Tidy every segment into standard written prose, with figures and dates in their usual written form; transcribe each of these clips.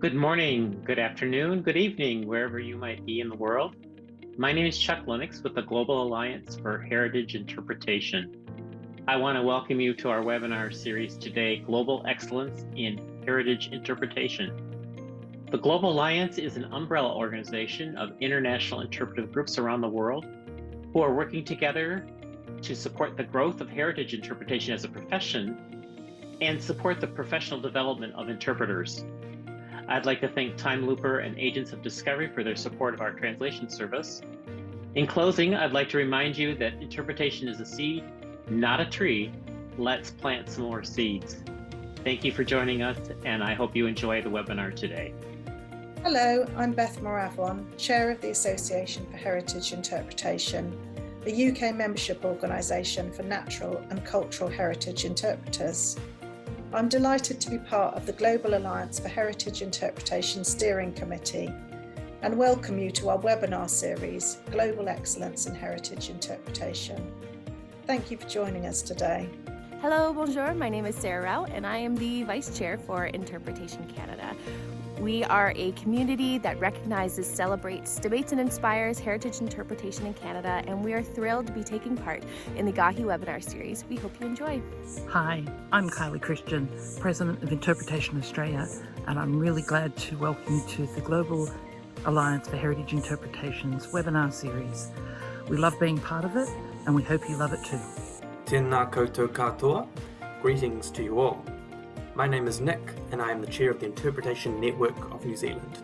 Good morning, good afternoon, good evening, wherever you might be in the world. My name is Chuck Lennox with the Global Alliance for Heritage Interpretation. I want to welcome you to our webinar series today, Global Excellence in Heritage Interpretation. The Global Alliance is an umbrella organization of international interpretive groups around the world who are working together to support the growth of heritage interpretation as a profession and support the professional development of interpreters. I'd like to thank Time Looper and Agents of Discovery for their support of our translation service. In closing, I'd like to remind you that interpretation is a seed, not a tree. Let's plant some more seeds. Thank you for joining us, and I hope you enjoy the webinar today. Hello, I'm Beth Moravon, Chair of the Association for Heritage Interpretation, the UK membership organisation for natural and cultural heritage interpreters. I'm delighted to be part of the Global Alliance for Heritage Interpretation Steering Committee and welcome you to our webinar series, Global Excellence in Heritage Interpretation. Thank you for joining us today. Hello, bonjour. My name is Sarah Rao and I am the Vice Chair for Interpretation Canada. We are a community that recognizes, celebrates, debates, and inspires heritage interpretation in Canada, and we are thrilled to be taking part in the Jacquie webinar series. We hope you enjoy. Hi, I'm Kylie Christian, President of Interpretation Australia, and I'm really glad to welcome you to the Global Alliance for Heritage Interpretation's webinar series. We love being part of it, and we hope you love it too. Tēnā koutou katoa. Greetings to you all. My name is Nick, and I am the chair of the Interpretation Network of New Zealand.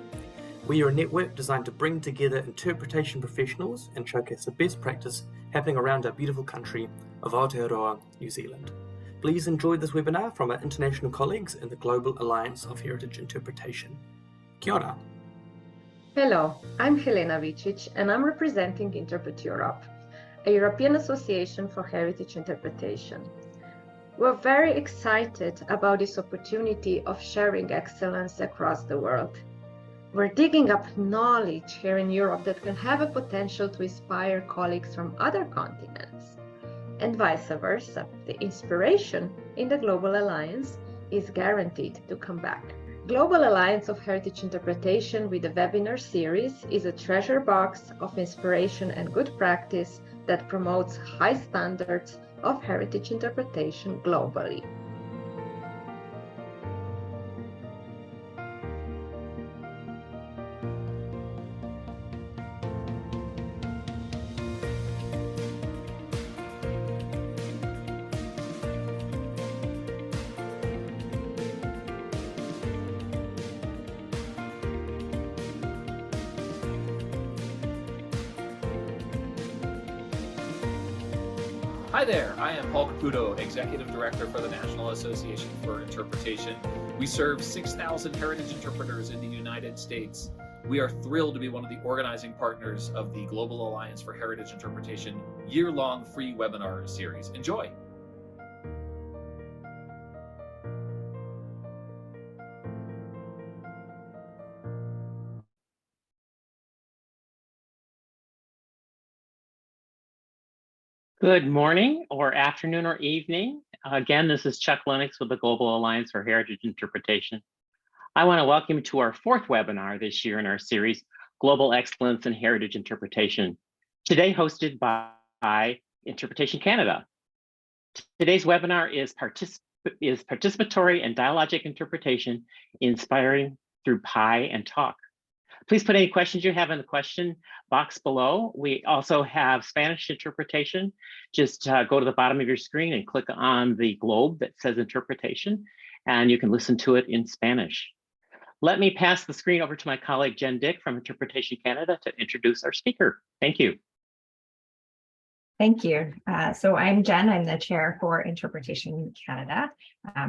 We are a network designed to bring together interpretation professionals and showcase the best practice happening around our beautiful country of Aotearoa, New Zealand. Please enjoy this webinar from our international colleagues in the Global Alliance of Heritage Interpretation. Kia ora. Hello, I'm Helena Vicic, and I'm representing Interpret Europe, a European Association for Heritage Interpretation. We're very excited about this opportunity of sharing excellence across the world. We're digging up knowledge here in Europe that can have a potential to inspire colleagues from other continents, and vice versa. The inspiration in the Global Alliance is guaranteed to come back. Global Alliance of Heritage Interpretation with the webinar series is a treasure box of inspiration and good practice that promotes high standards of heritage interpretation globally. Hi there, I am Paul Caputo, Executive Director for the National Association for Interpretation. We serve 6,000 heritage interpreters in the United States. We are thrilled to be one of the organizing partners of the Global Alliance for Heritage Interpretation year-long free webinar series. Enjoy. Good morning or afternoon or evening. Again, this is Chuck Lennox with the Global Alliance for Heritage Interpretation. I want to welcome you to our fourth webinar this year in our series, Global Excellence in Heritage Interpretation, today hosted by Interpretation Canada. Today's webinar is Participatory and Dialogic Interpretation, Inspiring Through Pie and Talk. Please put any questions you have in the question box below. We also have Spanish interpretation. Just go to the bottom of your screen and click on the globe that says interpretation, and you can listen to it in Spanish. Let me pass the screen over to my colleague, Jen Dick from Interpretation Canada to introduce our speaker. Thank you. Thank you. So I'm Jen, I'm the chair for Interpretation Canada.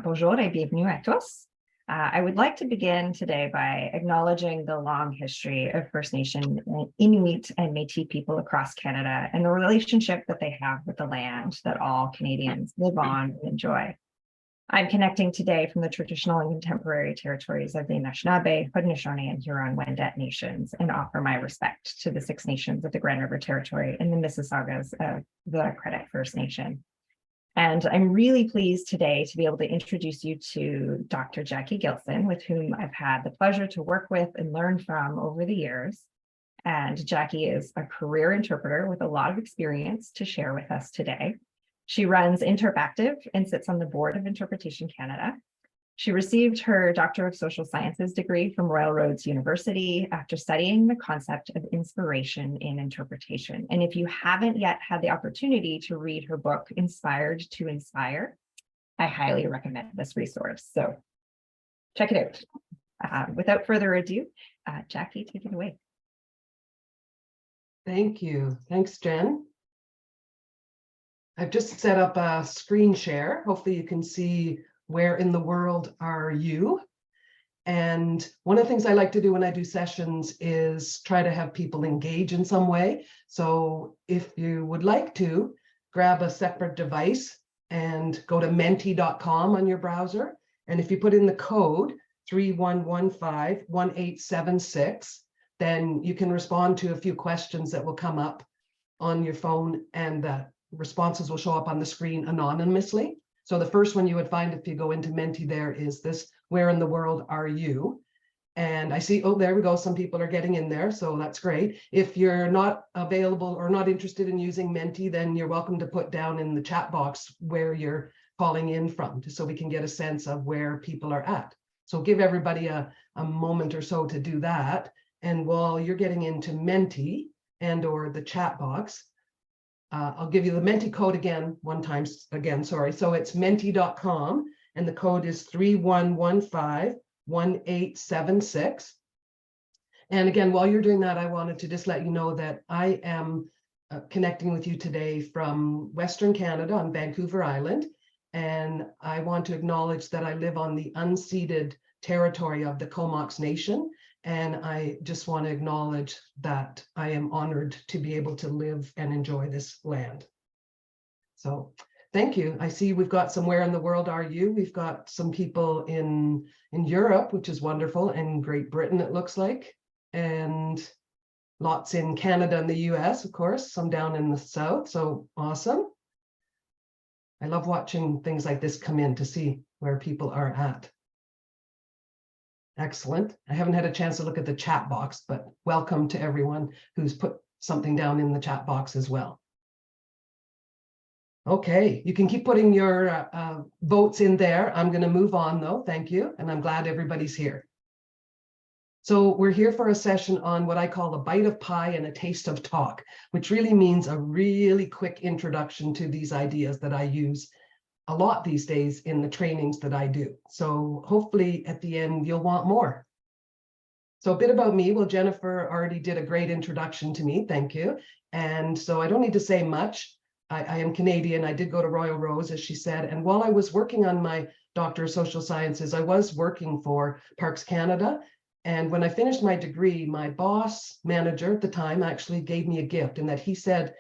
Bonjour et bienvenue à tous. I would like to begin today by acknowledging the long history of First Nation, Inuit, and Métis people across Canada and the relationship that they have with the land that all Canadians live on and enjoy. I'm connecting today from the traditional and contemporary territories of the Anishinaabe, Haudenosaunee, and Huron-Wendat nations and offer my respect to the Six Nations of the Grand River Territory and the Mississaugas of the Credit First Nation. And I'm really pleased today to be able to introduce you to Dr. Jacquie Gilson, with whom I've had the pleasure to work with and learn from over the years. And Jacquie is a career interpreter with a lot of experience to share with us today. She runs Interpactive and sits on the board of Interpretation Canada. She received her Doctor of Social Sciences degree from Royal Roads University after studying the concept of inspiration in interpretation. And if you haven't yet had the opportunity to read her book, Inspired to Inspire, I highly recommend this resource. So check it out. Without further ado, Jacquie, take it away. Thank you. Thanks, Jen. I've just set up a screen share. Hopefully you can see where in the world are you. And one of the things I like to do when I do sessions is try to have people engage in some way. So if you would like to, grab a separate device and go to menti.com on your browser. And if you put in the code 31151876, then you can respond to a few questions that will come up on your phone, and the responses will show up on the screen anonymously. So the first one you would find if you go into Menti there is this: where in the world are you? And I see, oh, there we go. Some people are getting in there, so that's great. If you're not available or not interested in using Menti, then you're welcome to put down in the chat box where you're calling in from, so we can get a sense of where people are at. So give everybody a moment or so to do that. And while you're getting into Menti and or the chat box, I'll give you the Menti code again, sorry. So it's menti.com, and the code is 31151876. And again, while you're doing that, I wanted to just let you know that I am connecting with you today from Western Canada on Vancouver Island. And I want to acknowledge that I live on the unceded territory of the Comox Nation. And I just want to acknowledge that I am honored to be able to live and enjoy this land. So thank you. I see we've got some where in the world are you. We've got some people in Europe, which is wonderful, and Great Britain, it looks like, and lots in Canada and the US, of course, some down in the South. So awesome. I love watching things like this come in to see where people are at. Excellent. I haven't had a chance to look at the chat box, but welcome to everyone who's put something down in the chat box as well. Okay, you can keep putting your votes in there. I'm going to move on though. Thank you. And I'm glad everybody's here. So we're here for a session on what I call a bite of pie and a taste of talk, which really means a really quick introduction to these ideas that I use a lot these days in the trainings that I do. So hopefully at the end, you'll want more. So a bit about me. Well, Jennifer already did a great introduction to me. Thank you. And so I don't need to say much. I am Canadian. I did go to Royal Roads, as she said. And while I was working on my Doctor of Social Sciences, I was working for Parks Canada. And when I finished my degree, my boss manager at the time actually gave me a gift, in that he said,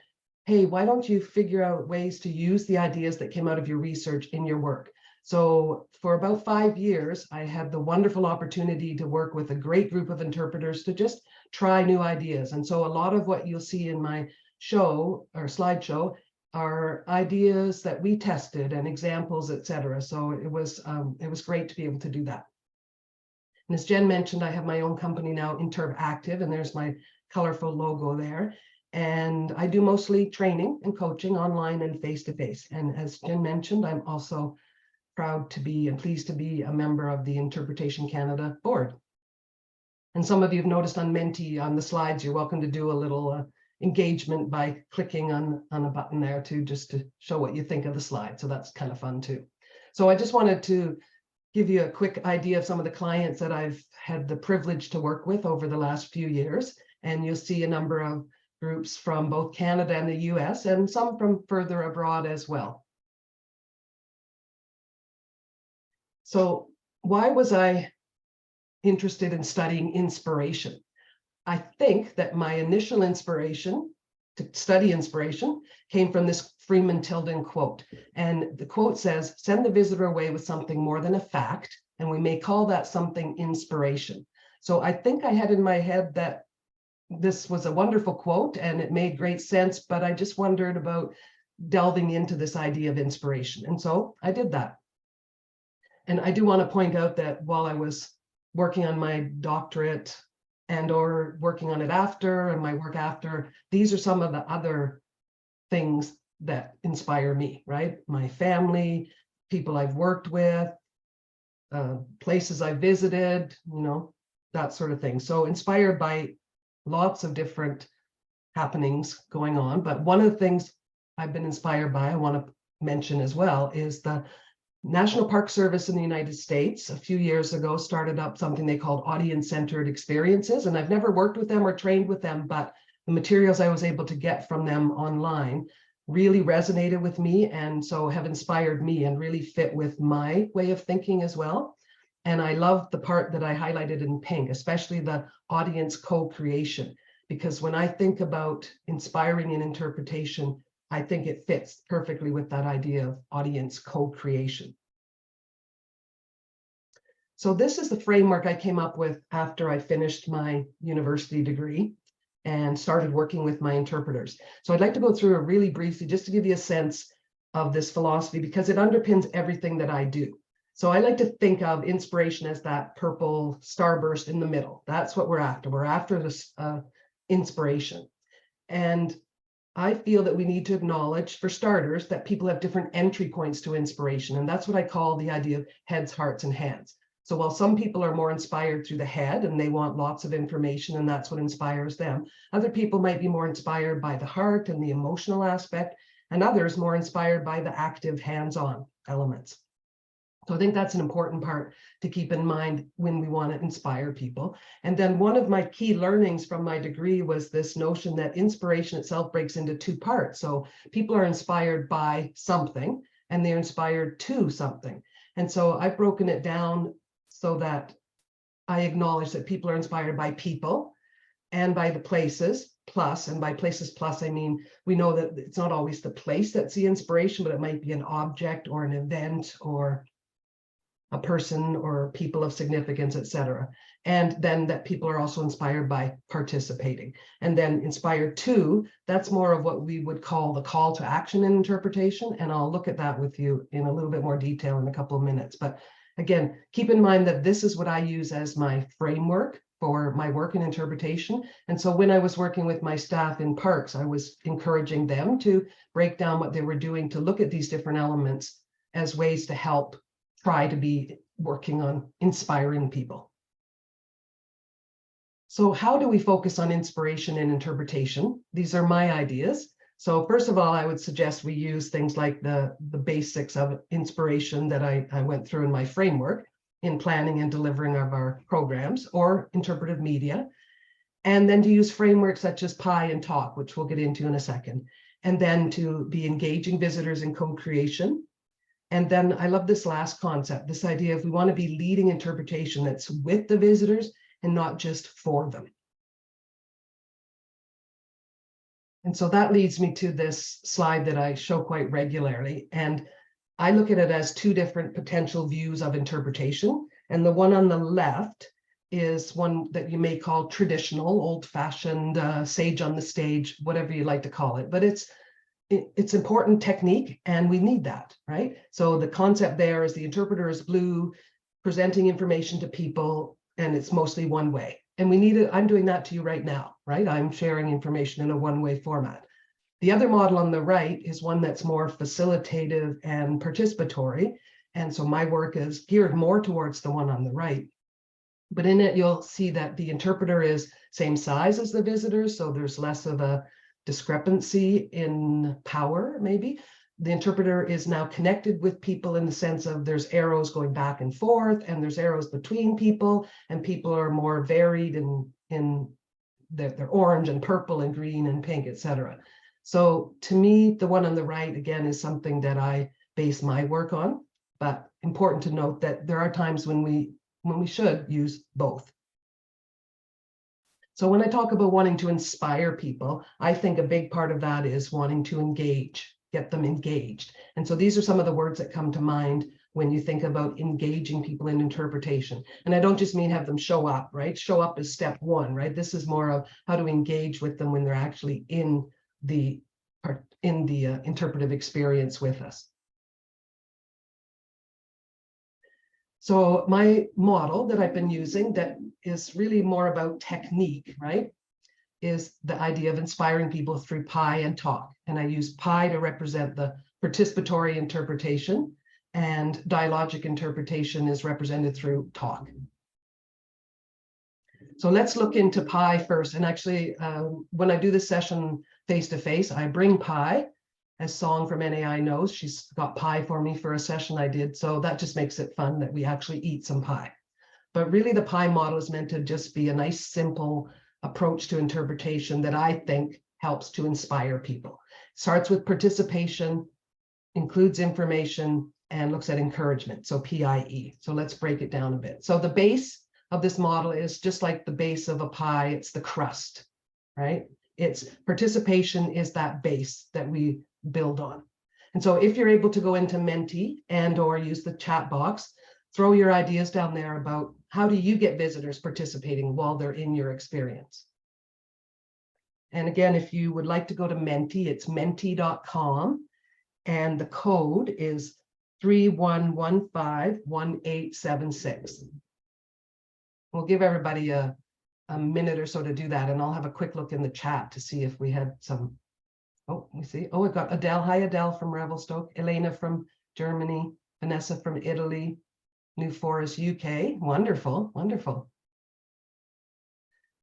hey, why don't you figure out ways to use the ideas that came out of your research in your work? So for about 5 years, I had the wonderful opportunity to work with a great group of interpreters to just try new ideas. And so a lot of what you'll see in my show or slideshow are ideas that we tested and examples, etc. So it was great to be able to do that. And as Jen mentioned, I have my own company now, Interpactive, and there's my colorful logo there. And I do mostly training and coaching online and face-to-face. And as Jen mentioned, I'm also proud to be and pleased to be a member of the Interpretation Canada board. And some of you have noticed on Menti on the slides, you're welcome to do a little engagement by clicking on a button there just to show what you think of the slide. So that's kind of fun too. So I just wanted to give you a quick idea of some of the clients that I've had the privilege to work with over the last few years. And you'll see a number of groups from both Canada and the US, and some from further abroad as well. So why was I interested in studying inspiration? I think that my initial inspiration to study inspiration came from this Freeman Tilden quote. And the quote says, send the visitor away with something more than a fact, and we may call that something inspiration. So I think I had in my head that this was a wonderful quote and it made great sense, but I just wondered about delving into this idea of inspiration. And so I did that. And I do want to point out that while I was working on my doctorate and or working on it after and my work after, these are some of the other things that inspire me, right? My family, people I've worked with, places I visited, that sort of thing. So inspired by lots of different happenings going on. But one of the things I've been inspired by, I want to mention as well, is the National Park Service in the United States a few years ago started up something they called audience-centered experiences. And I've never worked with them or trained with them, but the materials I was able to get from them online really resonated with me, and so have inspired me and really fit with my way of thinking as well. And I love the part that I highlighted in pink, especially the audience co-creation, because when I think about inspiring in interpretation, I think it fits perfectly with that idea of audience co-creation. So this is the framework I came up with after I finished my university degree and started working with my interpreters. So I'd like to go through it really briefly, just to give you a sense of this philosophy, because it underpins everything that I do. So I like to think of inspiration as that purple starburst in the middle. That's what we're after. We're after this inspiration. And I feel that we need to acknowledge, for starters, that people have different entry points to inspiration. And that's what I call the idea of heads, hearts, and hands. So while some people are more inspired through the head and they want lots of information and that's what inspires them, other people might be more inspired by the heart and the emotional aspect, and others more inspired by the active hands-on elements. So I think that's an important part to keep in mind when we want to inspire people. And then one of my key learnings from my degree was this notion that inspiration itself breaks into two parts. So people are inspired by something and they're inspired to something. And so I've broken it down so that I acknowledge that people are inspired by people and by the places plus, and by places plus, I mean, we know that it's not always the place that's the inspiration, but it might be an object or an event or a person or people of significance, etc. And then that people are also inspired by participating. And then inspired to, that's more of what we would call the call to action in interpretation. And I'll look at that with you in a little bit more detail in a couple of minutes. But again, keep in mind that this is what I use as my framework for my work in interpretation. And so when I was working with my staff in parks, I was encouraging them to break down what they were doing to look at these different elements as ways to help try to be working on inspiring people. So how do we focus on inspiration in interpretation? These are my ideas. So first of all, I would suggest we use things like the basics of inspiration that I went through in my framework in planning and delivering of our programs or interpretive media. And then to use frameworks such as PI and TALK, which we'll get into in a second. And then to be engaging visitors in co-creation. And then I love this last concept, this idea of we want to be leading interpretation that's with the visitors and not just for them. And so that leads me to this slide that I show quite regularly. And I look at it as two different potential views of interpretation. And the one on the left is one that you may call traditional, old-fashioned, sage on the stage, whatever you like to call it. But it's important technique, and we need that, right? So the concept there is the interpreter is blue, presenting information to people, and it's mostly one way. And we need it. I'm doing that to you right now, right? I'm sharing information in a one-way format. The other model on the right is one that's more facilitative and participatory. And so my work is geared more towards the one on the right. But in it, you'll see that the interpreter is same size as the visitors. So there's less of a discrepancy in power, maybe. The interpreter is now connected with people in the sense of there's arrows going back and forth, and there's arrows between people, and people are more varied in they're orange and purple and green and pink, etc. So to me, the one on the right, again, is something that I base my work on, but important to note that there are times when we should use both. So when I talk about wanting to inspire people, I think a big part of that is wanting to engage, get them engaged. And so these are some of the words that come to mind when you think about engaging people in interpretation. And I don't just mean have them show up, right? Show up is step one, right? This is more of how to engage with them when they're actually in the in the interpretive experience with us. So my model that I've been using that is really more about technique, right, is the idea of inspiring people through PI and talk. And I use PI to represent the participatory interpretation, and dialogic interpretation is represented through talk. So let's look into PI first. And actually, when I do this session face-to-face, I bring PI, as Song from NAI knows. She's got pie for me for a session I did. So that just makes it fun that we actually eat some pie. But really the PI model is meant to just be a nice, simple approach to interpretation that I think helps to inspire people. Starts with participation, includes information, and looks at encouragement, so PIE. So let's break it down a bit. So the base of this model is just like the base of a pie, it's the crust, right? It's participation is that base that we build on. And so if you're able to go into Menti and or use the chat box, throw your ideas down there about how do you get visitors participating while they're in your experience. And again, if you would like to go to Menti, it's menti.com, and the code is 31151876. We'll give everybody a minute or so to do that, and I'll have a quick look in the chat to see if we had some. Oh, we see. Oh, we've got Adele. Hi, Adele from Revelstoke. Elena from Germany. Vanessa from Italy. New Forest, UK. Wonderful, wonderful.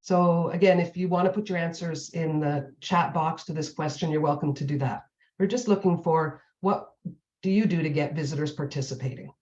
So again, if you want to put your answers in the chat box to this question, you're welcome to do that. We're just looking for what do you do to get visitors participating?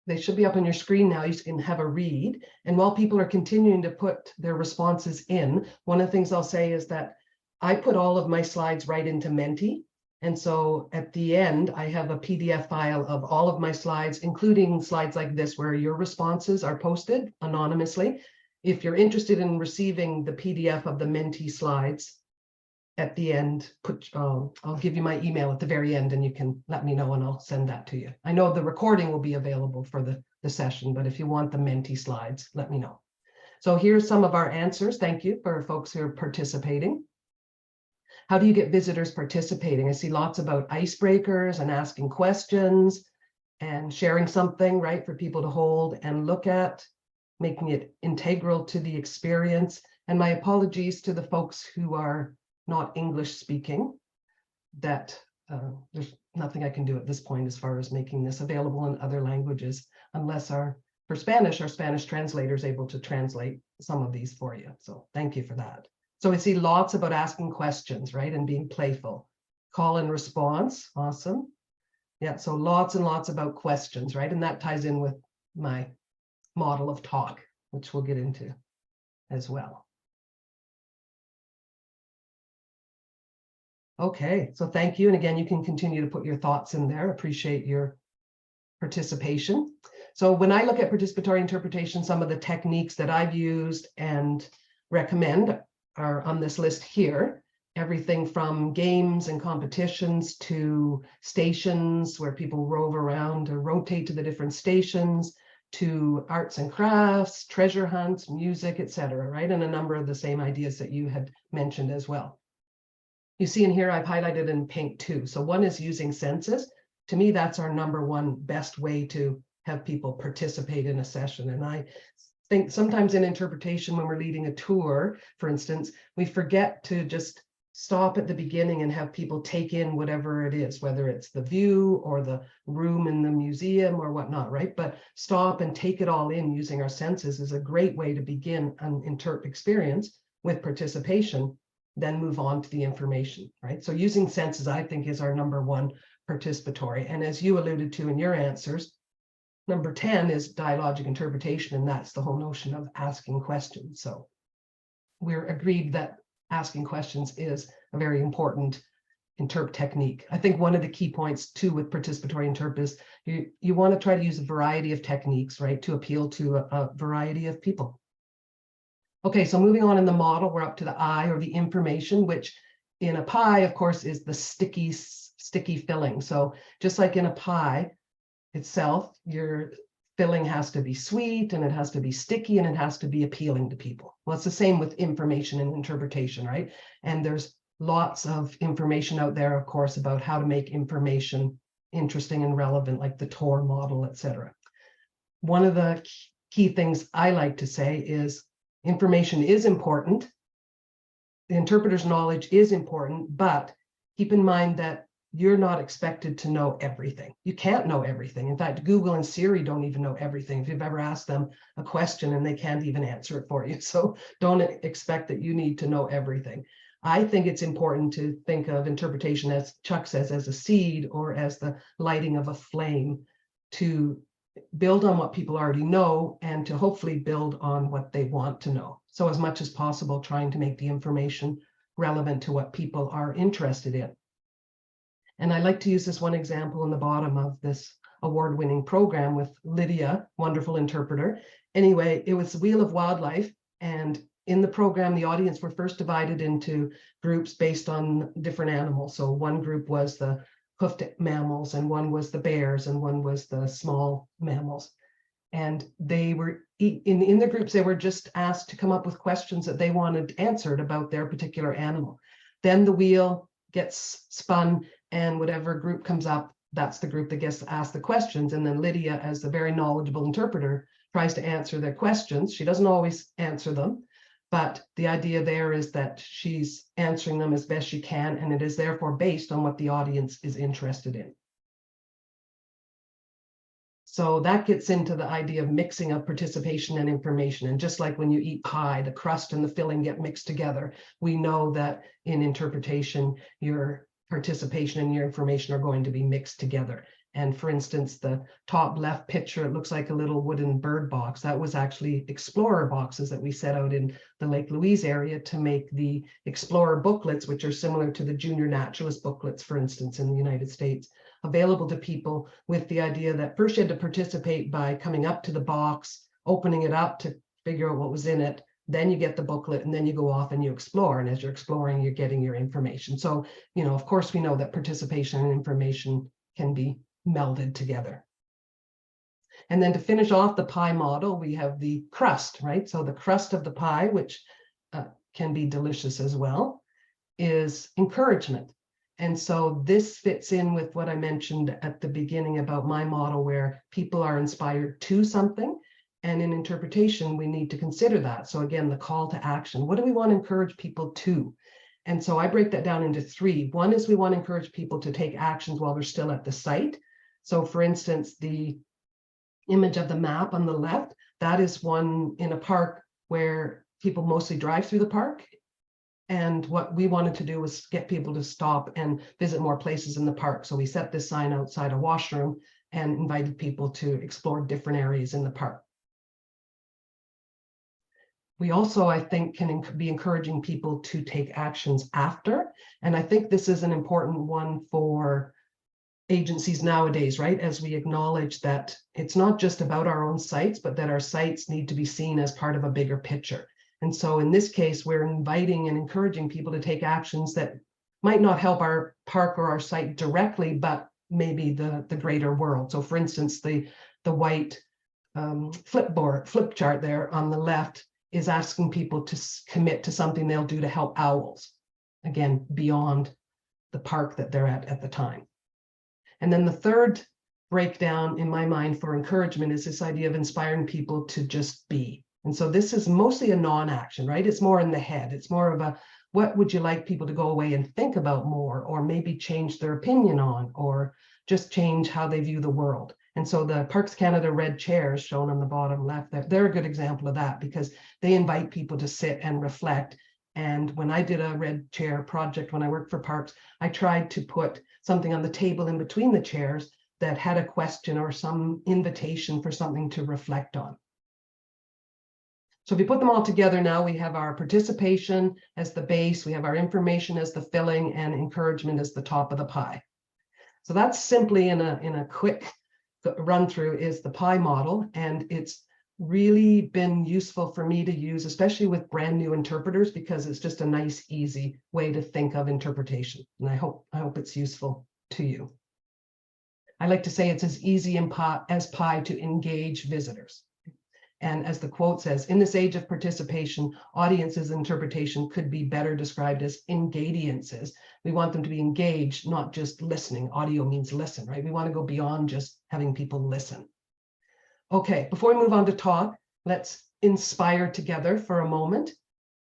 They should be up on your screen now. You can have a read. And while people are continuing to put their responses in, one of the things I'll say is that I put all of my slides right into Menti. And so at the end, I have a PDF file of all of my slides, including slides like this, where your responses are posted anonymously. If you're interested in receiving the PDF of the Menti slides, at the end, I'll give you my email at the very end, and you can let me know and I'll send that to you. I know the recording will be available for the session, but if you want the Menti slides, let me know. So here's some of our answers. Thank you for folks who are participating. How do you get visitors participating? I see lots about icebreakers and asking questions and sharing something, right, for people to hold and look at, making it integral to the experience. And my apologies to the folks who are not English speaking, that there's nothing I can do at this point as far as making this available in other languages, unless for Spanish, our Spanish translator is able to translate some of these for you. So thank you for that. So we see lots about asking questions, right, and being playful. Call and response, awesome. Yeah, so lots and lots about questions, right? And that ties in with my model of talk, which we'll get into as well. Okay, so thank you. And again, you can continue to put your thoughts in there. Appreciate your participation. So when I look at participatory interpretation, some of the techniques that I've used and recommend are on this list here. Everything from games and competitions to stations where people rove around or rotate to the different stations, to arts and crafts, treasure hunts, music, etc., right? And a number of the same ideas that you had mentioned as well. You see in here, I've highlighted in pink too. So one is using senses. To me, that's our number one best way to have people participate in a session. And I think sometimes in interpretation, when we're leading a tour, for instance, we forget to just stop at the beginning and have people take in whatever it is, whether it's the view or the room in the museum or whatnot, right? But stop and take it all in using our senses is a great way to begin an experience with participation, then move on to the information, right? So using senses, I think, is our number one participatory. And as you alluded to in your answers, number 10 is dialogic interpretation, and that's the whole notion of asking questions. So we're agreed that asking questions is a very important interp technique. I think one of the key points too with participatory interp is you want to try to use a variety of techniques, right, to appeal to a variety of people. Okay, so moving on in the model, we're up to the I, or the information, which in a pie, of course, is the sticky sticky filling. So just like in a pie itself, your filling has to be sweet and it has to be sticky and it has to be appealing to people. Well, it's the same with information and interpretation, right? And there's lots of information out there, of course, about how to make information interesting and relevant, like the TOR model, etc. One of the key things I like to say is information is important. The interpreter's knowledge is important, but keep in mind that you're not expected to know everything. You can't know everything. In fact, Google and Siri don't even know everything. If you've ever asked them a question and they can't even answer it for you. So don't expect that you need to know everything. I think it's important to think of interpretation, as Chuck says, as a seed or as the lighting of a flame, to build on what people already know and to hopefully build on what they want to know. So as much as possible, trying to make the information relevant to what people are interested in. And I like to use this one example in the bottom of this award-winning program with Lydia, wonderful interpreter. Anyway, it was the Wheel of Wildlife. And in the program, the audience were first divided into groups based on different animals. So one group was the hoofed mammals, and one was the bears, and one was the small mammals. And they were, in the groups, they were just asked to come up with questions that they wanted answered about their particular animal. Then the wheel gets spun, and whatever group comes up, that's the group that gets to ask the questions. And then Lydia, as the very knowledgeable interpreter, tries to answer their questions. She doesn't always answer them, but the idea there is that she's answering them as best she can, and it is therefore based on what the audience is interested in. So that gets into the idea of mixing of participation and information. And just like when you eat pie, the crust and the filling get mixed together, we know that in interpretation, your participation and your information are going to be mixed together. And for instance, the top left picture, it looks like a little wooden bird box. That was actually explorer boxes that we set out in the Lake Louise area to make the explorer booklets, which are similar to the junior naturalist booklets, for instance, in the United States, available to people, with the idea that first you had to participate by coming up to the box, opening it up to figure out what was in it. Then you get the booklet, and then you go off and you explore. And as you're exploring, you're getting your information. So, you know, of course, we know that participation and information can be melded together. And then to finish off the pie model, we have the crust, right? So the crust of the pie, which can be delicious as well, is encouragement. And so this fits in with what I mentioned at the beginning about my model, where people are inspired to something. And in interpretation, we need to consider that. So again, the call to action. What do we want to encourage people to? And so I break that down into three. One is we want to encourage people to take actions while they're still at the site. So for instance, the image of the map on the left, that is one in a park where people mostly drive through the park. And what we wanted to do was get people to stop and visit more places in the park. So we set this sign outside a washroom and invited people to explore different areas in the park. We also, I think, can be encouraging people to take actions after. And I think this is an important one for agencies nowadays, right? As we acknowledge that it's not just about our own sites, but that our sites need to be seen as part of a bigger picture. And so in this case, we're inviting and encouraging people to take actions that might not help our park or our site directly, but maybe the greater world. So for instance, the white flip chart there on the left is asking people to commit to something they'll do to help owls, again, beyond the park that they're at the time. And then the third breakdown in my mind for encouragement is this idea of inspiring people to just be. And so this is mostly a non-action, right? It's more in the head. It's more of a, what would you like people to go away and think about more, or maybe change their opinion on, or just change how they view the world. And so the Parks Canada red chairs shown on the bottom left, they're a good example of that, because they invite people to sit and reflect. And when I did a red chair project, when I worked for Parks, I tried to put something on the table in between the chairs that had a question or some invitation for something to reflect on. So if you put them all together now, we have our participation as the base, we have our information as the filling, and encouragement as the top of the pie. So that's simply in a quick run through is the pie model, and it's really been useful for me to use, especially with brand new interpreters, because it's just a nice, easy way to think of interpretation. And I hope it's useful to you. I like to say it's as easy as pie to engage visitors. And as the quote says, in this age of participation, audiences' interpretation could be better described as engadiences. We want them to be engaged, not just listening. Audio means listen, right? We want to go beyond just having people listen. Okay, before we move on to talk, let's inspire together for a moment.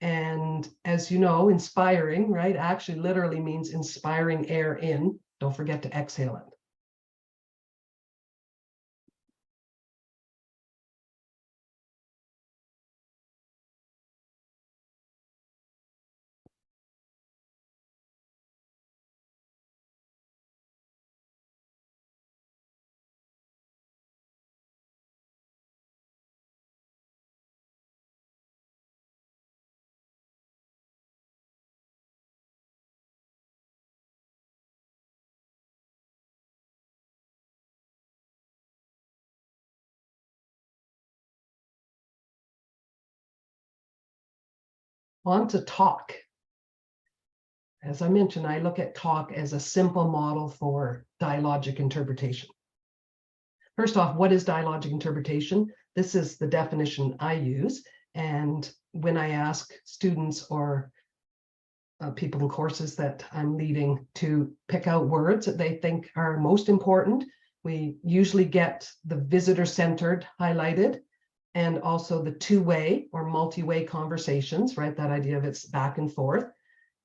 And as you know, inspiring, right, actually literally means inspiring air in. Don't forget to exhale it. On to talk. As I mentioned, I look at talk as a simple model for dialogic interpretation. First off, what is dialogic interpretation? This is the definition I use. And when I ask students or people in courses that I'm leading to pick out words that they think are most important, we usually get the visitor-centered highlighted, and also the two-way or multi-way conversations, right? That idea of it's back and forth.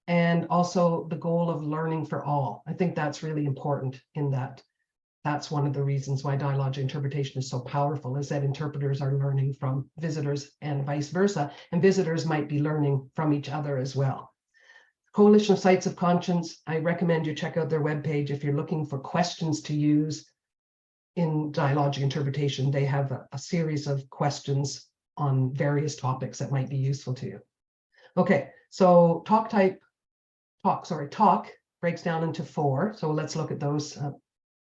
And also the goal of learning for all. I think that's really important in that. That's one of the reasons why dialogic interpretation is so powerful, is that interpreters are learning from visitors and vice versa. And visitors might be learning from each other as well. Coalition of Sites of Conscience, I recommend you check out their webpage if you're looking for questions to use in dialogic interpretation. They have a series of questions on various topics that might be useful to you. Okay, so talk breaks down into 4. So let's look at those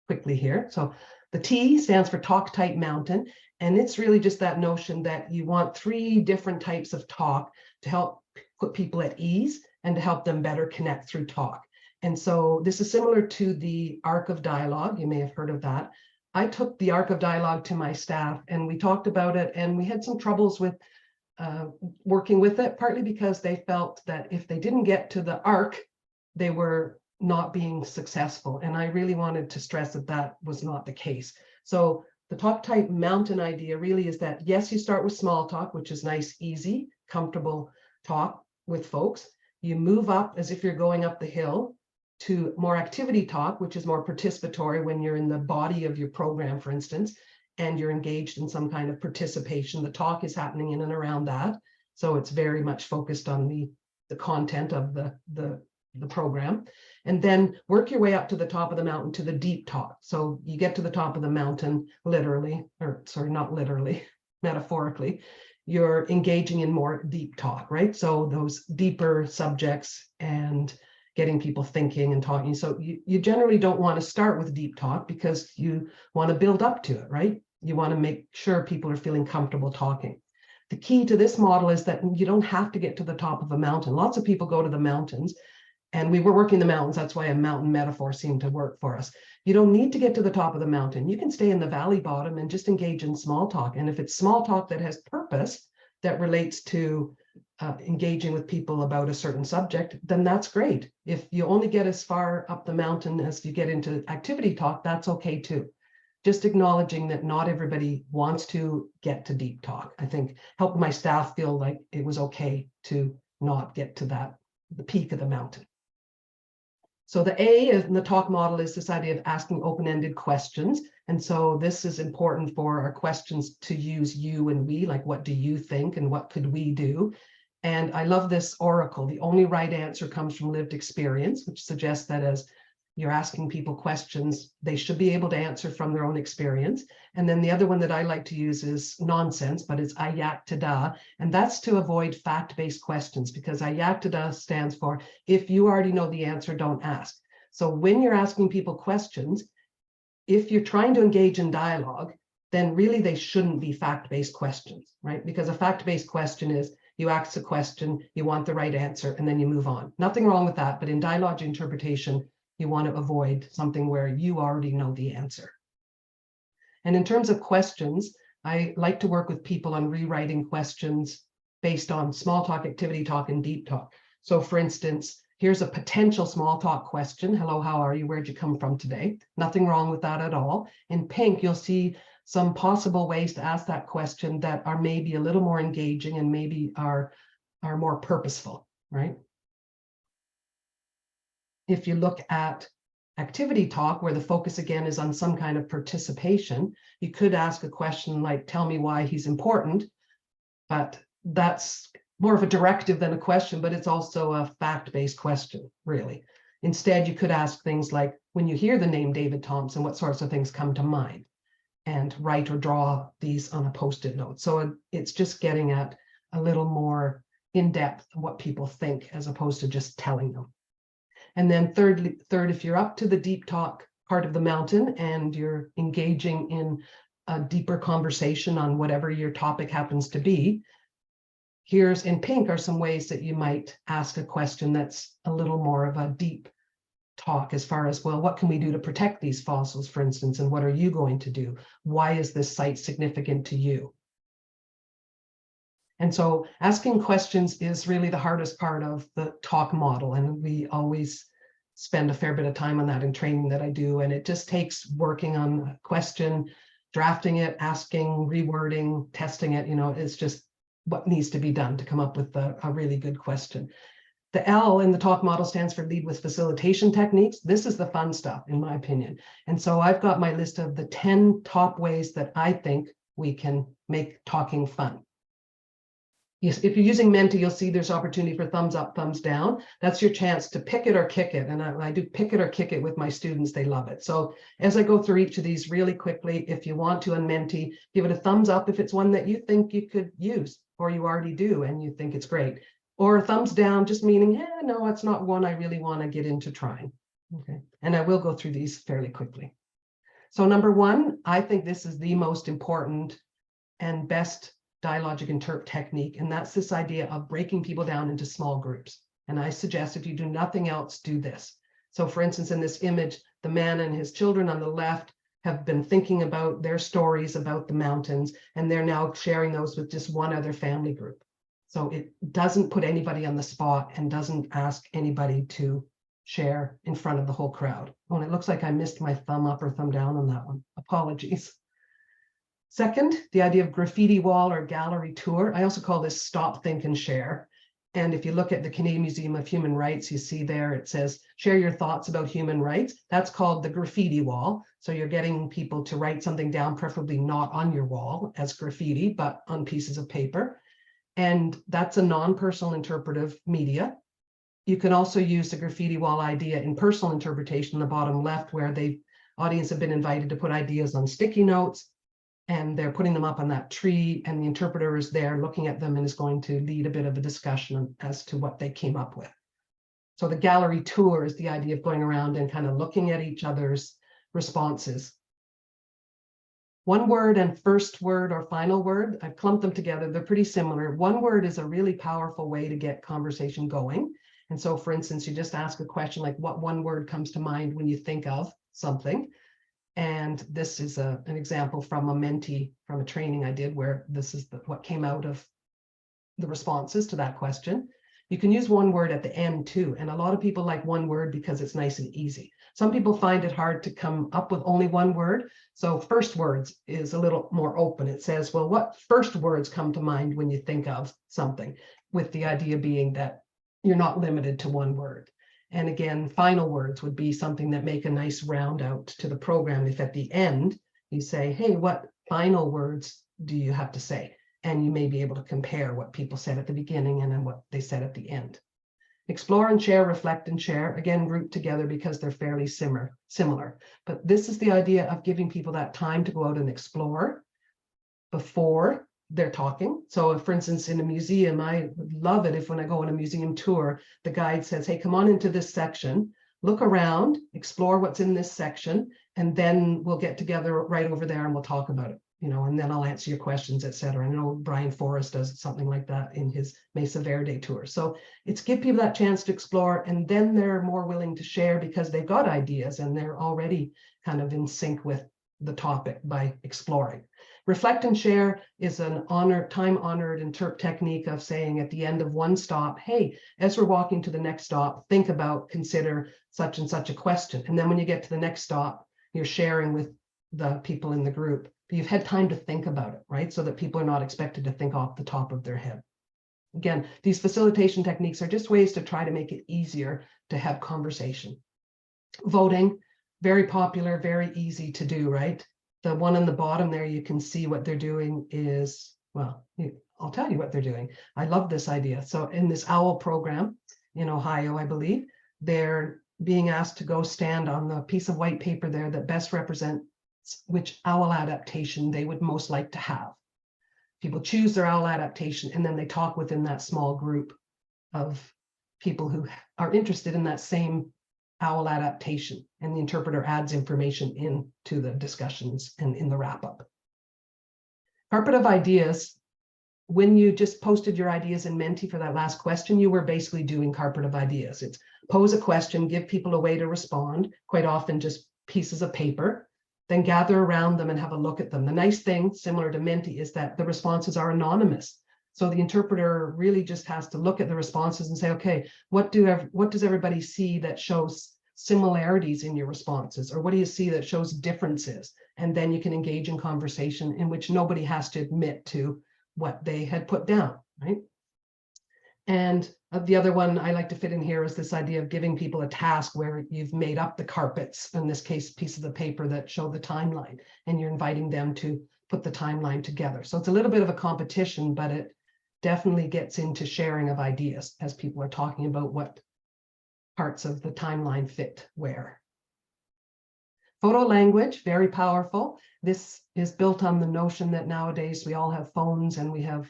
quickly here. So the T stands for talk type mountain, and it's really just that notion that you want 3 different types of talk to help put people at ease and to help them better connect through talk. And so this is similar to the arc of dialogue. You may have heard of that. I took the arc of dialogue to my staff and we talked about it, and we had some troubles with working with it, partly because they felt that if they didn't get to the arc, they were not being successful. And I really wanted to stress that that was not the case. So the talk type mountain idea really is that, yes, you start with small talk, which is nice, easy, comfortable talk with folks. You move up as if you're going up the hill to more activity talk, which is more participatory when you're in the body of your program, for instance, and you're engaged in some kind of participation. The talk is happening in and around that. So it's very much focused on the content of the program. And then work your way up to the top of the mountain to the deep talk. So you get to the top of the mountain literally, or sorry, not literally, metaphorically, you're engaging in more deep talk, right? So those deeper subjects and getting people thinking and talking. So you generally don't want to start with deep talk because you want to build up to it, right? You want to make sure people are feeling comfortable talking. The key to this model is that you don't have to get to the top of a mountain. Lots of people go to the mountains, and we were working the mountains. That's why a mountain metaphor seemed to work for us. You don't need to get to the top of the mountain. You can stay in the valley bottom and just engage in small talk. And if it's small talk that has purpose, that relates to engaging with people about a certain subject, then that's great. If you only get as far up the mountain as you get into activity talk, that's okay too. Just acknowledging that not everybody wants to get to deep talk, I think helped my staff feel like it was okay to not get to the peak of the mountain. So the A in the talk model is this idea of asking open-ended questions. And so this is important for our questions to use you and we, like what do you think and what could we do? And I love this oracle. The only right answer comes from lived experience, which suggests that as you're asking people questions, they should be able to answer from their own experience. And then the other one that I like to use is nonsense, but it's ayaktada. And that's to avoid fact-based questions, because ayaktada stands for if you already know the answer, don't ask. So when you're asking people questions, if you're trying to engage in dialogue, then really they shouldn't be fact-based questions, right? Because a fact-based question is you ask a question, you want the right answer, and then you move on. Nothing wrong with that, but in dialogic interpretation, You want to avoid something where you already know the answer. And in terms of questions, I like to work with people on rewriting questions based on small talk, activity talk, and deep talk. So for instance, here's a potential small talk question. Hello, how are you? Where'd you come from today? Nothing wrong with that at all. In pink, you'll see some possible ways to ask that question that are maybe a little more engaging and maybe are more purposeful, right? If you look at activity talk, where the focus again is on some kind of participation, you could ask a question like, tell me why he's important, but that's more of a directive than a question, but it's also a fact-based question, really. Instead, you could ask things like, when you hear the name David Thompson, what sorts of things come to mind? And write or draw these on a Post-it note. So it's just getting at a little more in-depth what people think, as opposed to just telling them. And then third, if you're up to the deep talk part of the mountain and you're engaging in a deeper conversation on whatever your topic happens to be, here's in pink are some ways that you might ask a question that's a little more of a deep talk as far as, well, what can we do to protect these fossils, for instance, and what are you going to do? Why is this site significant to you? And so asking questions is really the hardest part of the talk model. And we always spend a fair bit of time on that in training that I do. And it just takes working on a question, drafting it, asking, rewording, testing it. You know, it's just what needs to be done to come up with a really good question. The L in the talk model stands for lead with facilitation techniques. This is the fun stuff, in my opinion. And so I've got my list of the 10 top ways that I think we can make talking fun. Yes, if you're using Menti, you'll see there's opportunity for thumbs up, thumbs down. That's your chance to pick it or kick it. And I do pick it or kick it with my students. They love it. So as I go through each of these really quickly, if you want to on Menti, give it a thumbs up if it's one that you think you could use or you already do and you think it's great. Or a thumbs down, just meaning, no, it's not one I really want to get into trying. Okay, and I will go through these fairly quickly. So number one, I think this is the most important and best dialogic interp technique, and that's this idea of breaking people down into small groups. And I suggest if you do nothing else, do this. So for instance, in this image, the man and his children on the left have been thinking about their stories about the mountains, and they're now sharing those with just one other family group. So it doesn't put anybody on the spot and doesn't ask anybody to share in front of the whole crowd. Oh, and it looks like I missed my thumb up or thumb down on that one. Apologies. Second, the idea of graffiti wall or gallery tour. I also call this stop, think, and share. And if you look at the Canadian Museum of Human Rights, you see there it says, share your thoughts about human rights. That's called the graffiti wall. So you're getting people to write something down, preferably not on your wall as graffiti, but on pieces of paper. And that's a non-personal interpretive media. You can also use the graffiti wall idea in personal interpretation in the bottom left, where the audience have been invited to put ideas on sticky notes, and they're putting them up on that tree, and the interpreter is there looking at them and is going to lead a bit of a discussion as to what they came up with. So the gallery tour is the idea of going around and kind of looking at each other's responses. One word and first word or final word, I've clumped them together. They're pretty similar. One word is a really powerful way to get conversation going. And so, for instance, you just ask a question like, what one word comes to mind when you think of something? And this is an example from a Menti, from a training I did, where this is what came out of the responses to that question. You can use one word at the end too. And a lot of people like one word because it's nice and easy. Some people find it hard to come up with only one word. So first words is a little more open. It says, well, what first words come to mind when you think of something? With the idea being that you're not limited to one word. And again, final words would be something that make a nice round out to the program. If at the end you say, hey, what final words do you have to say? And you may be able to compare what people said at the beginning and then what they said at the end. Explore and share, reflect and share, again, grouped together because they're fairly similar. But this is the idea of giving people that time to go out and explore before they're talking. So for instance, in a museum, I would love it if when I go on a museum tour, the guide says, hey, come on into this section, look around, explore what's in this section, and then we'll get together right over there and we'll talk about it. you know, and then I'll answer your questions, etc. I know Brian Forrest does something like that in his Mesa Verde tour. So it's give people that chance to explore, and then they're more willing to share because they've got ideas and they're already kind of in sync with the topic by exploring. Reflect and share is an time-honored interp technique of saying at the end of one stop, hey, as we're walking to the next stop, think about, consider such and such a question. And then when you get to the next stop, you're sharing with the people in the group. But you've had time to think about it, right? So that people are not expected to think off the top of their head. Again, these facilitation techniques are just ways to try to make it easier to have conversation. Voting, very popular, very easy to do, right? The one on the bottom there, you can see what they're doing is, well, I'll tell you what they're doing. I love this idea. So in this OWL program in Ohio, I believe, they're being asked to go stand on the piece of white paper there that best represents which OWL adaptation they would most like to have. People choose their OWL adaptation, and then they talk within that small group of people who are interested in that same OWL adaptation, and the interpreter adds information into the discussions and in the wrap-up. Carpet of ideas. When you just posted your ideas in Menti for that last question, you were basically doing carpet of ideas. It's pose a question, give people a way to respond, quite often just pieces of paper, then gather around them and have a look at them. The nice thing, similar to Menti, is that the responses are anonymous. So the interpreter really just has to look at the responses and say, okay, what does everybody see that shows similarities in your responses? Or what do you see that shows differences? And then you can engage in conversation in which nobody has to admit to what they had put down, right? And the other one I like to fit in here is this idea of giving people a task where you've made up the carpets, in this case, pieces of paper that show the timeline, and you're inviting them to put the timeline together. So it's a little bit of a competition, but it definitely gets into sharing of ideas as people are talking about what parts of the timeline fit where. Photo language, very powerful. This is built on the notion that nowadays we all have phones and we have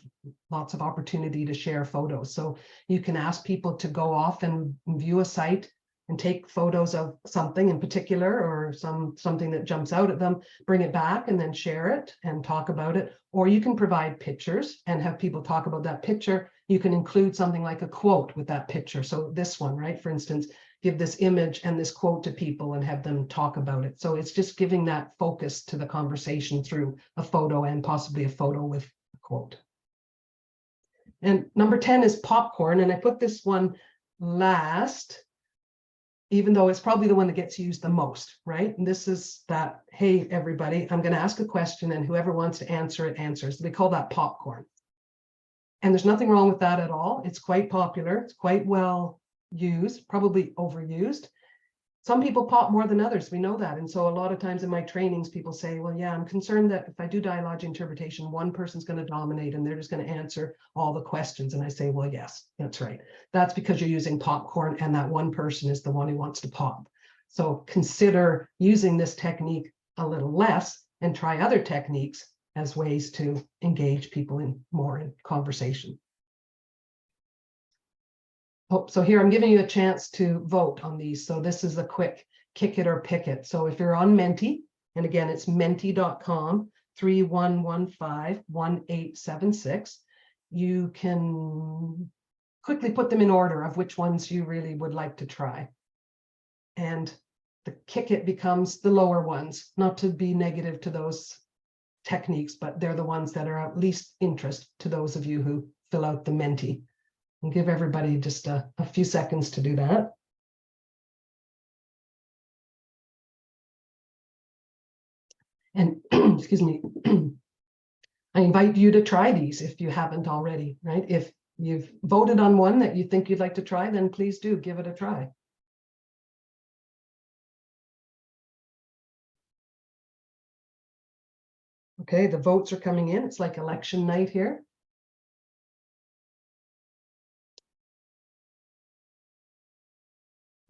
lots of opportunity to share photos. So you can ask people to go off and view a site and take photos of something in particular, or something that jumps out at them, bring it back and then share it and talk about it. Or you can provide pictures and have people talk about that picture. You can include something like a quote with that picture. So this one, right, for instance, give this image and this quote to people and have them talk about it. So it's just giving that focus to the conversation through a photo, and possibly a photo with a quote. And number 10 is popcorn. And I put this one last, even though it's probably the one that gets used the most, right? And this is that, hey, everybody, I'm going to ask a question and whoever wants to answer it answers. They call that popcorn. And there's nothing wrong with that at all. It's quite popular. It's quite well used, probably overused. Some people pop more than others. We know that. And so a lot of times in my trainings, people say, well, yeah, I'm concerned that if I do dialogic interpretation, one person's going to dominate and they're just going to answer all the questions. And I say, well, yes, that's right. That's because you're using popcorn, and that one person is the one who wants to pop. So consider using this technique a little less and try other techniques as ways to engage people in conversation. Oh, so here I'm giving you a chance to vote on these. So this is a quick kick it or pick it. So if you're on Menti, and again, it's menti.com 3115-1876, you can quickly put them in order of which ones you really would like to try. And the kick it becomes the lower ones, not to be negative to those techniques, but they're the ones that are of least interest to those of you who fill out the Menti. And give everybody just a few seconds to do that. And excuse me, I invite you to try these if you haven't already, right? If you've voted on one that you think you'd like to try, then please do give it a try. Okay, the votes are coming in. It's like election night here.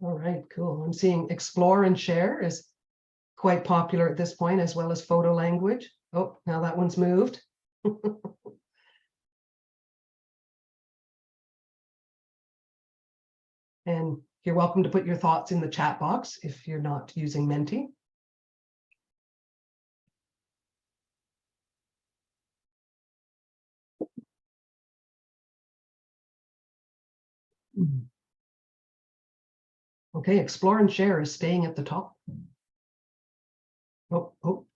All right, cool. I'm seeing explore and share is quite popular at this point, as well as photo language. Oh, now that one's moved. And you're welcome to put your thoughts in the chat box if you're not using Menti. Okay, explore and share is staying at the top. Oh.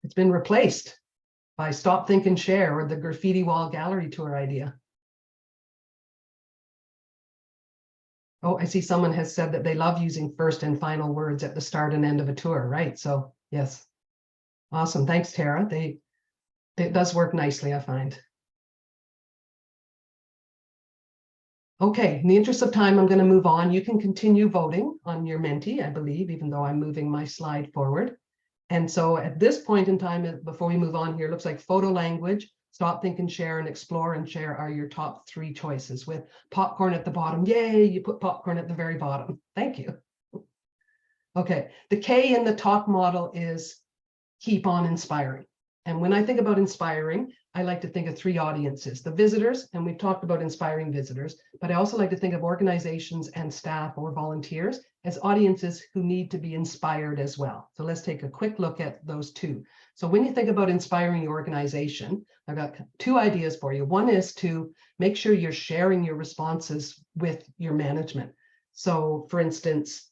It's been replaced by stop, think, and share, or the graffiti wall gallery tour idea. Oh, I see someone has said that they love using first and final words at the start and end of a tour, right? So yes, awesome. Thanks, Tara. It does work nicely, I find. Okay, in the interest of time, I'm going to move on. You can continue voting on your Menti, I believe, even though I'm moving my slide forward. And so at this point in time, before we move on here, it looks like photo language, stop, think, and share, and explore and share are your top 3 choices, with popcorn at the bottom. Yay, you put popcorn at the very bottom. Thank you. Okay, the K in the talk model is keep on inspiring. And when I think about inspiring, I like to think of 3 audiences: the visitors, and we've talked about inspiring visitors, but I also like to think of organizations and staff or volunteers as audiences who need to be inspired as well. So let's take a quick look at those 2. So when you think about inspiring your organization, I've got 2 ideas for you. One is to make sure you're sharing your responses with your management. So for instance,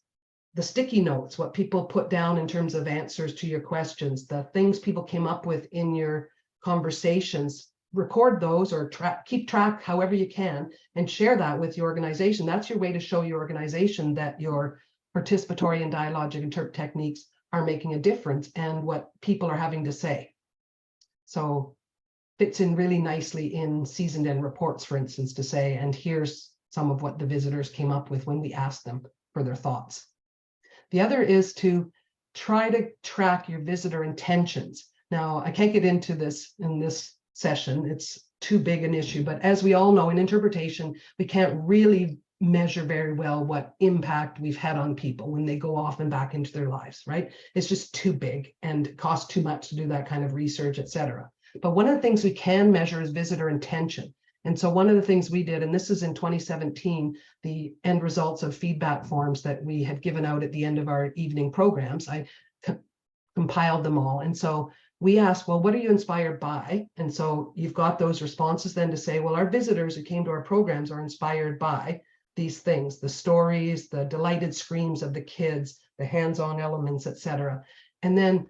the sticky notes, what people put down in terms of answers to your questions, the things people came up with in your conversations, record those or keep track however you can and share that with your organization. That's your way to show your organization that your participatory and dialogic interpret techniques are making a difference and what people are having to say. So fits in really nicely in seasoned end reports, for instance, to say, and here's some of what the visitors came up with when we asked them for their thoughts. The other is to try to track your visitor intentions. Now, I can't get into this in this session. It's too big an issue, but as we all know, in interpretation, we can't really measure very well what impact we've had on people when they go off and back into their lives, right? It's just too big and costs too much to do that kind of research, etc. But one of the things we can measure is visitor intention. And so one of the things we did, and this is in 2017, the end results of feedback forms that we had given out at the end of our evening programs, I compiled them all. And so we asked, well, what are you inspired by? And so you've got those responses then to say, well, our visitors who came to our programs are inspired by these things: the stories, the delighted screams of the kids, the hands-on elements, etc. And then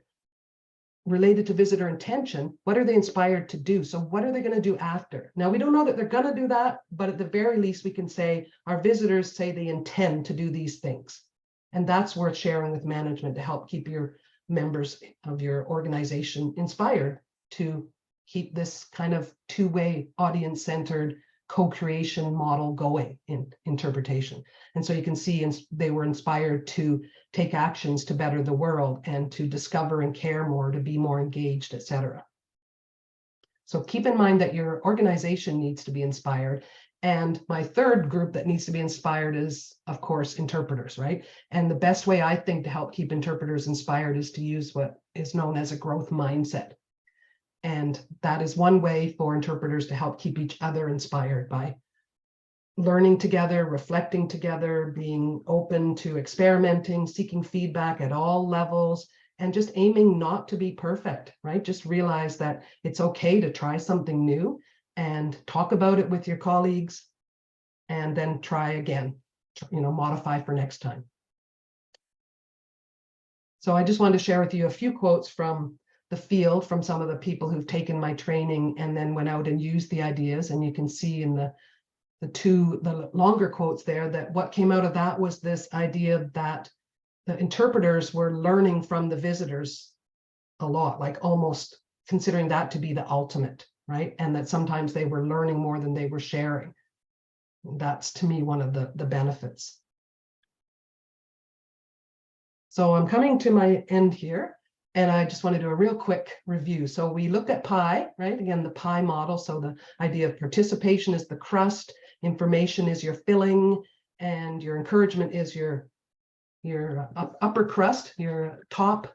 related to visitor intention, what are they inspired to do? So what are they going to do after? Now, we don't know that they're going to do that, but at the very least, we can say our visitors say they intend to do these things. And that's worth sharing with management to help keep your members of your organization inspired to keep this kind of 2-way audience-centered co-creation model going in interpretation. And so you can see they were inspired to take actions to better the world and to discover and care more, to be more engaged, etc. So keep in mind that your organization needs to be inspired. And my third group that needs to be inspired is, of course, interpreters, right? And the best way I think to help keep interpreters inspired is to use what is known as a growth mindset. And that is one way for interpreters to help keep each other inspired by learning together, reflecting together, being open to experimenting, seeking feedback at all levels, and just aiming not to be perfect, right? Just realize that it's okay to try something new and talk about it with your colleagues and then try again, modify for next time. So I just wanted to share with you a few quotes from the field, from some of the people who've taken my training and then went out and used the ideas. And you can see in the longer quotes there that what came out of that was this idea that the interpreters were learning from the visitors a lot, like almost considering that to be the ultimate, right? And that sometimes they were learning more than they were sharing. That's, to me, one of the benefits. So I'm coming to my end here, and I just want to do a real quick review. So we looked at PI, right? Again, the PI model. So the idea of participation is the crust, information is your filling, and your encouragement is your upper crust, your top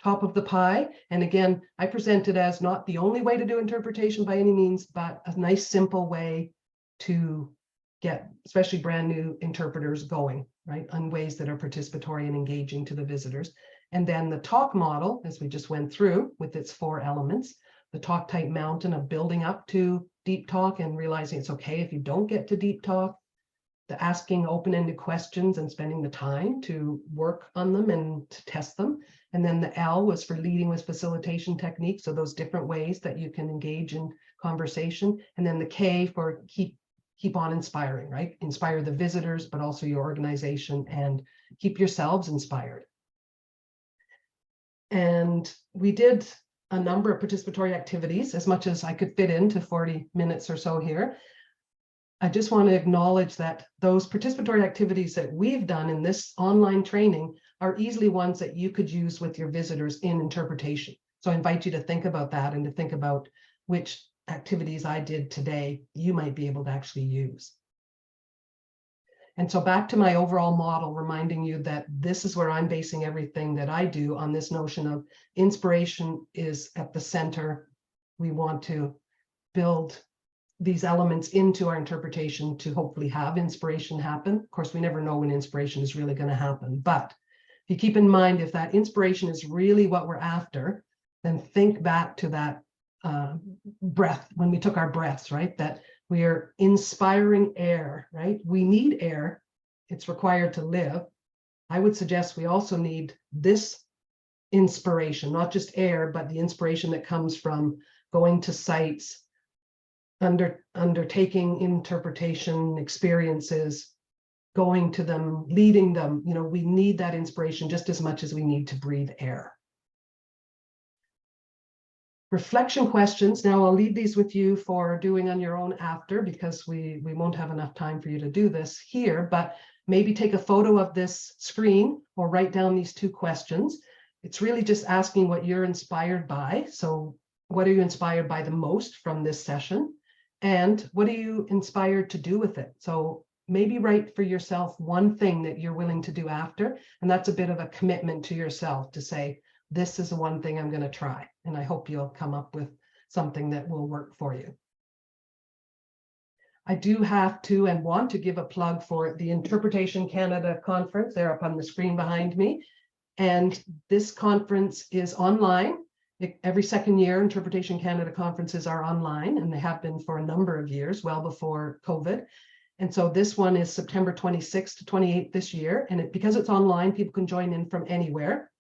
of the pie. And again, I present it as not the only way to do interpretation by any means, but a nice, simple way to get especially brand new interpreters going, right, in ways that are participatory and engaging to the visitors. And then the talk model, as we just went through with its 4 elements, the talk type mountain of building up to deep talk and realizing it's okay if you don't get to deep talk, the asking open-ended questions and spending the time to work on them and to test them. And then the L was for leading with facilitation techniques, so those different ways that you can engage in conversation. And then the K for keep on inspiring, right? Inspire the visitors, but also your organization, and keep yourselves inspired. And we did a number of participatory activities, as much as I could fit into 40 minutes or so here. I just want to acknowledge that those participatory activities that we've done in this online training are easily ones that you could use with your visitors in interpretation. So I invite you to think about that and to think about which activities I did today you might be able to actually use. And so back to my overall model, reminding you that this is where I'm basing everything that I do on this notion of inspiration is at the center. We want to build these elements into our interpretation to hopefully have inspiration happen. Of course, we never know when inspiration is really going to happen, but if you keep in mind, if that inspiration is really what we're after, then think back to that breath, when we took our breaths, right? That we are inspiring air, right? We need air. It's required to live. I would suggest we also need this inspiration, not just air, but the inspiration that comes from going to sites, undertaking interpretation experiences, going to them, leading them. You know, we need that inspiration just as much as we need to breathe air. Reflection questions. Now I'll leave these with you for doing on your own after, because we won't have enough time for you to do this here, but maybe take a photo of this screen or write down these 2 questions. It's really just asking what you're inspired by. So what are you inspired by the most from this session? And what are you inspired to do with it? So maybe write for yourself one thing that you're willing to do after. And that's a bit of a commitment to yourself to say, this is the one thing I'm going to try. And I hope you'll come up with something that will work for you. I do have to and want to give a plug for the Interpretation Canada conference. They're up on the screen behind me. And this conference is online. Every second year, Interpretation Canada conferences are online, and they have been for a number of years, well before COVID. And so this one is September 26th to 28th this year. And because it's online, people can join in from anywhere.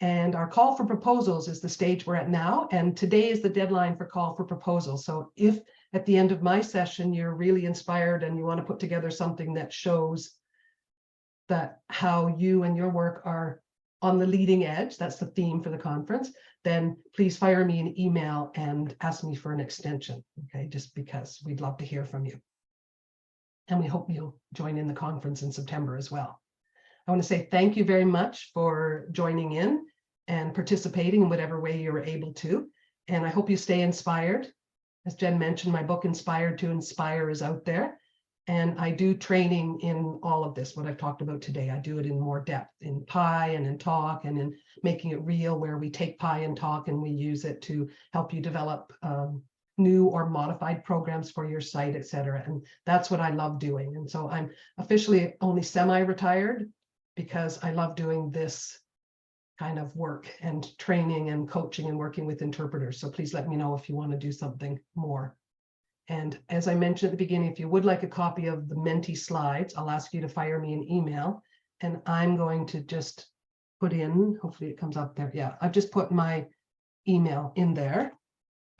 And our call for proposals is the stage we're at now. And today is the deadline for call for proposals. So if at the end of my session, you're really inspired and you want to put together something that shows that how you and your work are on the leading edge, that's the theme for the conference, then please fire me an email and ask me for an extension, okay? Just because we'd love to hear from you. And we hope you'll join in the conference in September as well. I want to say thank you very much for joining in and participating in whatever way you were able to. And I hope you stay inspired. As Jen mentioned, my book, Inspired to Inspire, is out there. And I do training in all of this, what I've talked about today. I do it in more depth in PI and in talk and in making it real, where we take PI and talk and we use it to help you develop new or modified programs for your site, et cetera. And that's what I love doing. And so I'm officially only semi-retired because I love doing this kind of work and training and coaching and working with interpreters. So please let me know if you want to do something more. And as I mentioned at the beginning, if you would like a copy of the Menti slides, I'll ask you to fire me an email, and I'm going to just put in, hopefully it comes up there. Yeah, I've just put my email in there.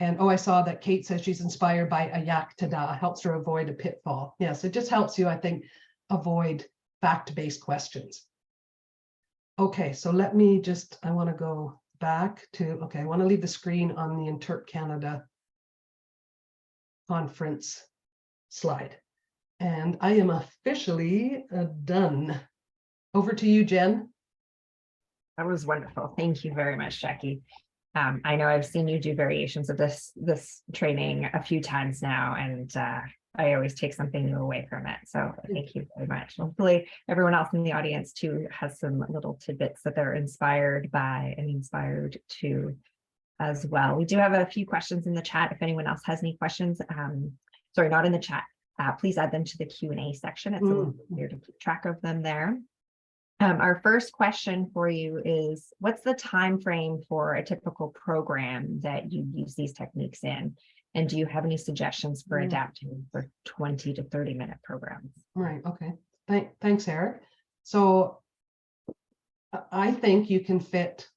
And oh, I saw that Kate says she's inspired by Ayak Tada, helps her avoid a pitfall. Yes, it just helps you, I think, avoid fact-based questions. Okay, so let me just, I want to go back to, okay, I want to leave the screen on the Interp Canada conference slide. And I am officially done. Over to you, Jen. That was wonderful. Thank you very much, Jackie. I know I've seen you do variations of this training a few times now, and I always take something new away from it. So thank you very much. Hopefully everyone else in the audience too has some little tidbits that they're inspired by and inspired to as well. We do have a few questions in the chat. If anyone else has any questions, sorry, not in the chat, please add them to the Q&A section. It's a little bit weird to keep track of them there. Our first question for you is, what's the time frame for a typical program that you use these techniques in? And do you have any suggestions for adapting for 20 to 30-minute programs? Right, okay. Thanks, Eric. So I think you can fit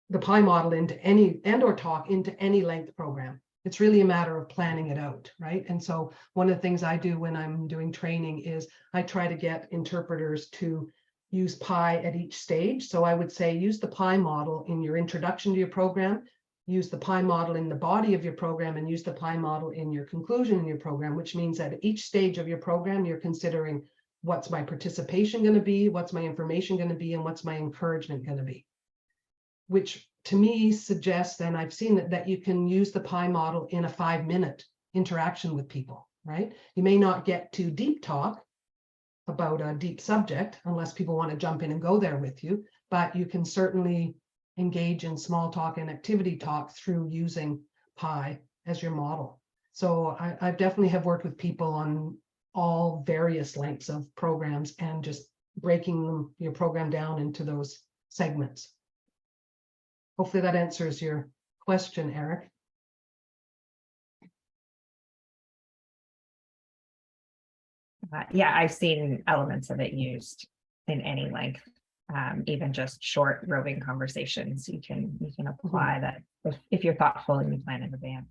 the PI model into any and/or talk into any length program. It's really a matter of planning it out, right? And so one of the things I do when I'm doing training is I try to get interpreters to use PI at each stage. So I would say use the PI model in your introduction to your program, use the PI model in the body of your program, and use the PI model in your conclusion in your program, which means that at each stage of your program, you're considering what's my participation going to be, what's my information going to be, and what's my encouragement going to be. Which to me suggests, and I've seen that you can use the PI model in a 5-minute interaction with people, right? You may not get to deep talk about a deep subject unless people want to jump in and go there with you, but you can certainly engage in small talk and activity talk through using PI as your model. So I definitely have worked with people on all various lengths of programs and just breaking your program down into those segments. Hopefully that answers your question, Eric. Yeah, I've seen elements of it used in any length, even just short roving conversations. You can apply that if you're thoughtful and you plan in advance.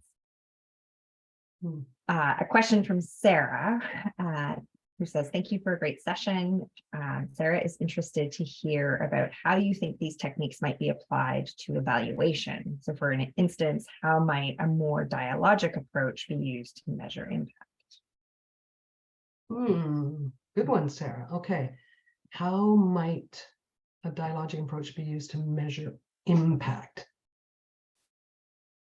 A question from Sarah, who says, thank you for a great session. Sarah is interested to hear about how you think these techniques might be applied to evaluation. So for an instance, how might a more dialogic approach be used to measure impact? Good one, Sarah. Okay. How might a dialogic approach be used to measure impact?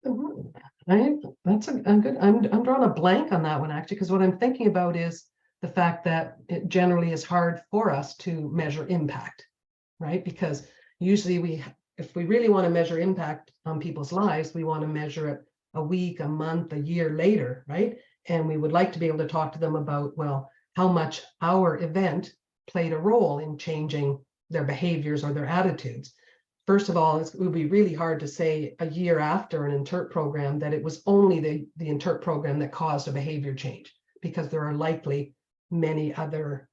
That's a good, I'm drawing a blank on that one actually, because what I'm thinking about is the fact that it generally is hard for us to measure impact, right? Because usually if we really want to measure impact on people's lives, we want to measure it a week, a month, a year later, right? And we would like to be able to talk to them about, well, how much our event played a role in changing their behaviors or their attitudes. First of all, it would be really hard to say a year after an INTERP program that it was only the INTERP program that caused a behavior change, because there are likely many other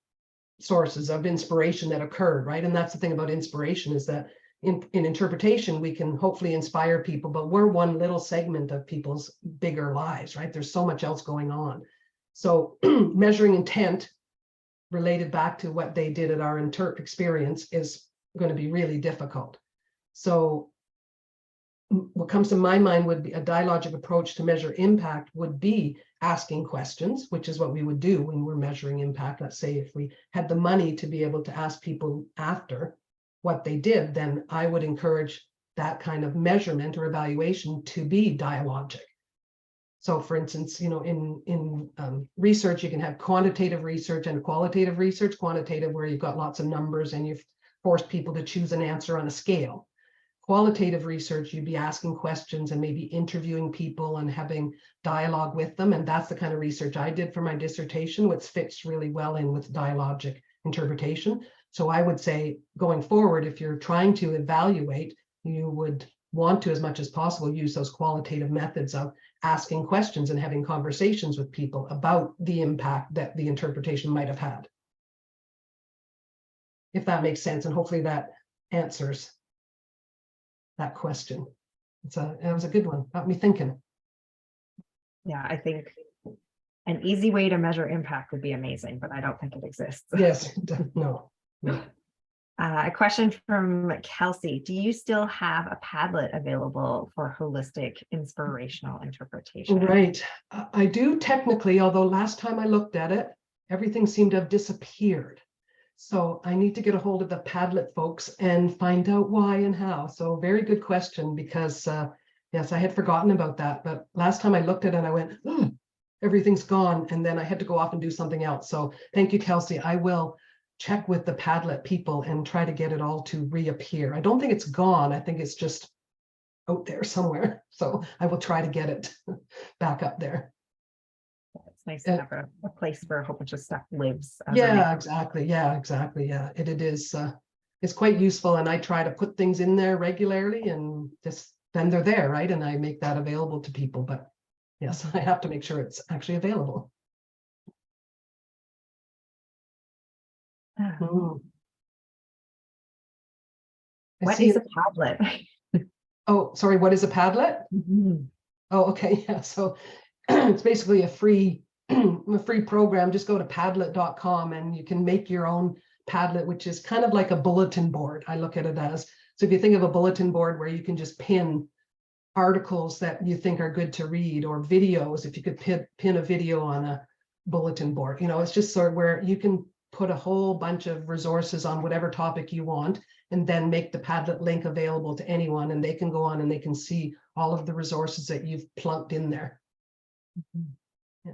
sources of inspiration that occurred, right? And that's the thing about inspiration, is that in interpretation, we can hopefully inspire people, but we're one little segment of people's bigger lives, right? There's so much else going on. So measuring intent related back to what they did at our INTERP experience is going to be really difficult. So what comes to my mind would be a dialogic approach to measure impact would be asking questions, which is what we would do when we're measuring impact. Let's say if we had the money to be able to ask people after what they did, then I would encourage that kind of measurement or evaluation to be dialogic. So for instance, in research, you can have quantitative research and qualitative research. Quantitative, where you've got lots of numbers and you've forced people to choose an answer on a scale. Qualitative research, you'd be asking questions and maybe interviewing people and having dialogue with them. And that's the kind of research I did for my dissertation, which fits really well in with dialogic interpretation. So I would say going forward, if you're trying to evaluate, you would want to, as much as possible, use those qualitative methods of asking questions and having conversations with people about the impact that the interpretation might have had. If that makes sense, and hopefully that answers that question. It was a good one, got me thinking. Yeah, I think an easy way to measure impact would be amazing, but I don't think it exists. Yes, no. A question from Kelsey. Do you still have a Padlet available for holistic inspirational interpretation? Right, I do technically, although last time I looked at it, everything seemed to have disappeared. So I need to get a hold of the Padlet folks and find out why and how. So very good question, because yes, I had forgotten about that. But last time I looked at it, I went, everything's gone. And then I had to go off and do something else. So thank you, Kelsey. I will check with the Padlet people and try to get it all to reappear. I don't think it's gone. I think it's just out there somewhere. So I will try to get it back up there. It's nice to have a place where a whole bunch of stuff lives. Yeah, exactly. Yeah, exactly. Yeah, it is. It's quite useful, and I try to put things in there regularly, and just then they're there, right? And I make that available to people. But Yes, I have to make sure it's actually available. What is a Padlet? Oh, sorry, what is a Padlet? Oh, okay, yeah, so it's basically a free program. Just go to padlet.com and you can make your own Padlet, which is kind of like a bulletin board. I look at it as. So if you think of a bulletin board where you can just pin articles that you think are good to read, or videos, if you could pin a video on a bulletin board, it's just sort of where you can put a whole bunch of resources on whatever topic you want, and then make the Padlet link available to anyone, and they can go on and they can see all of the resources that you've plunked in there. Yeah.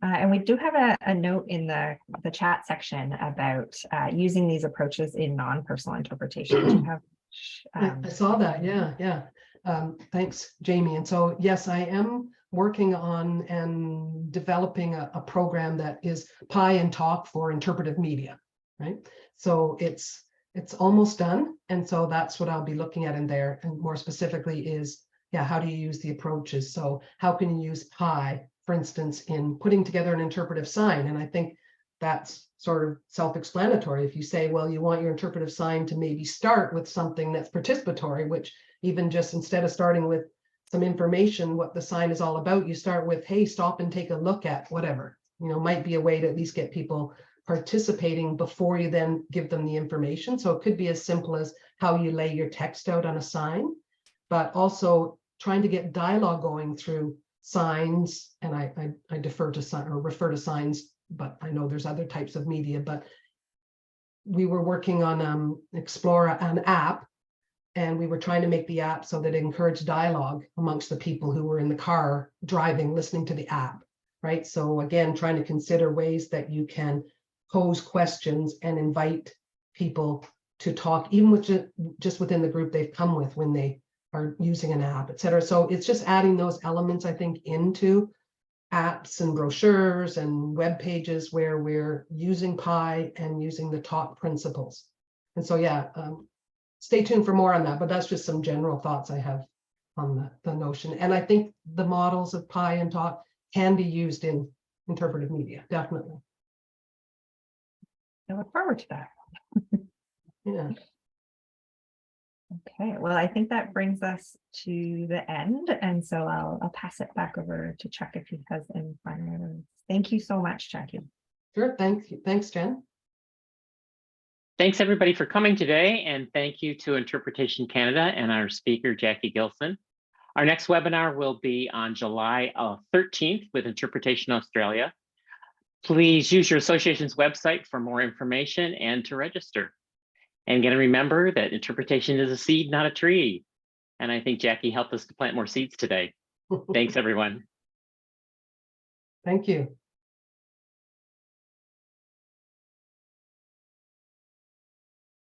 And we do have a note in the chat section about using these approaches in non-personal interpretation. Do you have, I saw that, yeah. Thanks, Jamie. And so, yes, I am working on and developing a program that is Pi and Talk for interpretive media, right? So it's almost done. And so that's what I'll be looking at in there. And more specifically is, how do you use the approaches? So how can you use Pi, for instance, in putting together an interpretive sign? And I think that's sort of self-explanatory. If you say, well, you want your interpretive sign to maybe start with something that's participatory, which even just instead of starting with some information, what the sign is all about, you start with, hey, stop and take a look at whatever, might be a way to at least get people participating before you then give them the information. So it could be as simple as how you lay your text out on a sign, but also trying to get dialogue going through signs. And I defer to sign or refer to signs, but I know there's other types of media. But we were working on Explore an app, and we were trying to make the app so that it encouraged dialogue amongst the people who were in the car driving, listening to the app, right? So again, trying to consider ways that you can pose questions and invite people to talk, even with just within the group they've come with when they are using an app, et cetera. So it's just adding those elements, I think, into apps and brochures and web pages where we're using Pi and using the talk principles. And so, stay tuned for more on that, but that's just some general thoughts I have on the notion. And I think the models of Pi and Talk can be used in interpretive media, definitely. I look forward to that. Yeah. Okay, well, I think that brings us to the end. And so I'll pass it back over to Chuck if he has any final words. Thank you so much, Jackie. Sure, thanks, Jen. Thanks everybody for coming today, and thank you to Interpretation Canada and our speaker, Jackie Gilson. Our next webinar will be on July 13th with Interpretation Australia. Please use your association's website for more information and to register. And again, remember that interpretation is a seed, not a tree. And I think Jackie helped us to plant more seeds today. Thanks, everyone. Thank you.